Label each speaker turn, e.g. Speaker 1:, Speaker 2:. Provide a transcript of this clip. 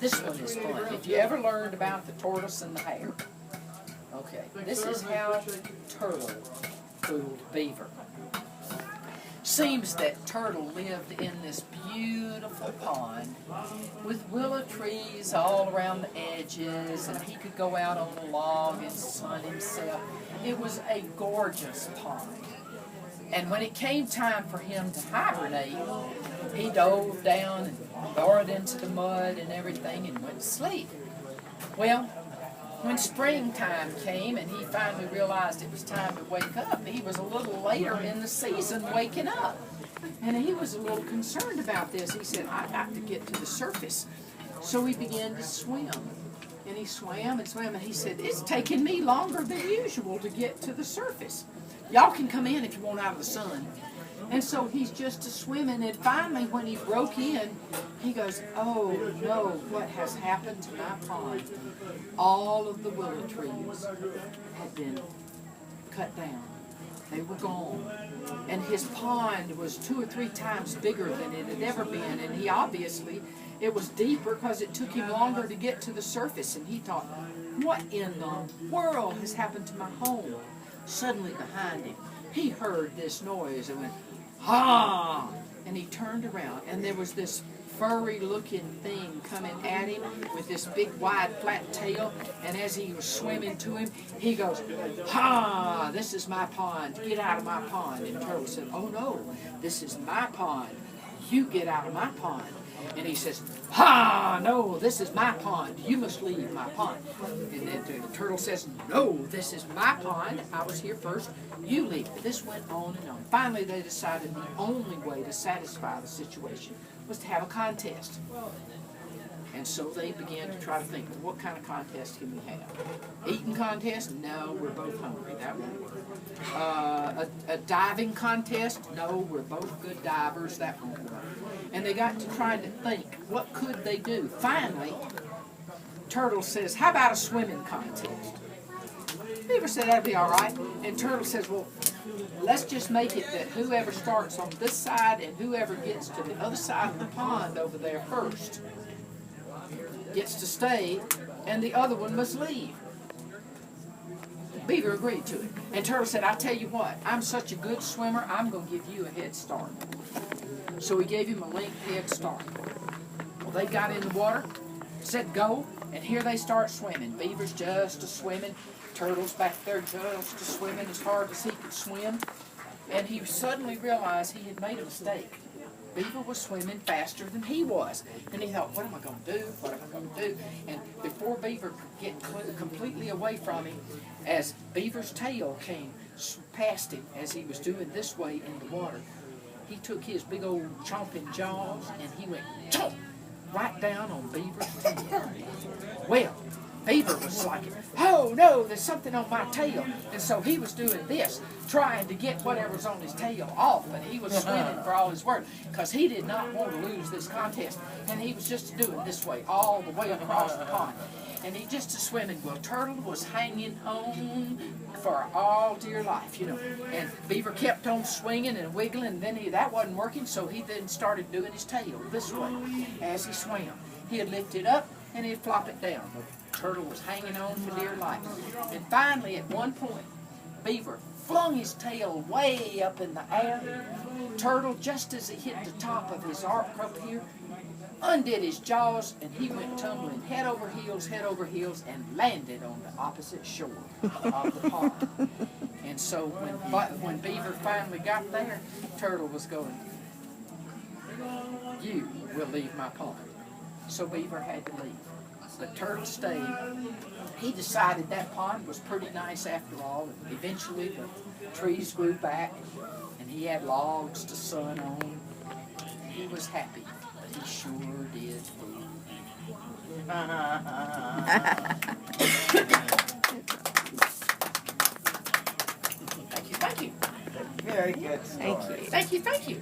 Speaker 1: This one is fun. If you ever learned about the tortoise and the hare. Okay, this is how Turtle fooled Beaver. Seems that Turtle lived in this beautiful pond with willow trees all around the edges, and he could go out on the log and sun himself. It was a gorgeous pond. And when it came time for him to hibernate, he dove down and burrowed into the mud and everything and went to sleep. Well, when springtime came and he finally realized it was time to wake up, he was a little later in the season waking up. And he was a little concerned about this. He said, I got to get to the surface. So he began to swim. And he swam and swam, and he said, it's taking me longer than usual to get to the surface. Y'all can come in if you want out of the sun. And so he's just swimming, and finally when he broke in, he goes, oh no, what has happened to my pond? All of the willow trees had been cut down. They were gone. And his pond was 2 or 3 times bigger than it had ever been, and he obviously, it was deeper because it took him longer to get to the surface, and he thought, what in the world has happened to my home? Suddenly behind him, he heard this noise and went, ha! And he turned around, and there was this furry-looking thing coming at him with this big, wide, flat tail, and as he was swimming to him, he goes, ha! This is my pond. Get out of my pond. And Turtle said, oh no, this is my pond. You get out of my pond. And he says, ha, no, this is my pond. You must leave my pond. And then the turtle says, no, this is my pond. I was here first. You leave. This went on and on. Finally, they decided the only way to satisfy the situation was to have a contest. And so they began to try to think, well, what kind of contest can we have? Eating contest? No, we're both hungry. That won't work. A diving contest? No, we're both good divers. That won't work. And they got to try to think, what could they do? Finally, Turtle says, how about a swimming contest? Beaver said, that'd be all right. And Turtle says, well, let's just make it that whoever starts on this side and whoever gets to the other side of the pond over there first gets to stay, and the other one must leave. Beaver agreed to it. And Turtle said, I tell you what, I'm such a good swimmer, I'm going to give you a head start. So he gave him a length head start. Well, they got in the water, said go, and here they start swimming. Beaver's just a-swimming. Turtle's back there just a-swimming as hard as he could swim. And he suddenly realized he had made a mistake. Beaver was swimming faster than he was. And he thought, what am I going to do? What am I going to do? And before Beaver could get completely away from him, as Beaver's tail came past him as he was doing this way in the water, he took his big old chomping jaws and he went chomp right down on Beaver's tail. Well, Beaver was like, oh no, there's something on my tail. And so he was doing this, trying to get whatever's on his tail off, but he was swimming for all his worth because he did not want to lose this contest. And he was just doing this way, all the way across the pond. And he just swimming. Well, Turtle was hanging on for all dear life, you know. And Beaver kept on swinging and wiggling, and then that wasn't working, so he then started doing his tail this way as he swam. He'd lift it up and he'd flop it down. Turtle was hanging on for dear life. And finally, at one point, Beaver flung his tail way up in the air. Turtle, just as he hit the top of his arc up here, undid his jaws, and he went tumbling head over heels, and landed on the opposite shore of the pond. And so when Beaver finally got there, Turtle was going, you will leave my pond. So Beaver had to leave. But Turtle stayed. He decided that pond was pretty nice after all. And eventually the trees grew back, and he had logs to sun on. And he was happy, but he sure did fool. Thank you, thank you.
Speaker 2: Very good story.
Speaker 1: Thank you, thank you.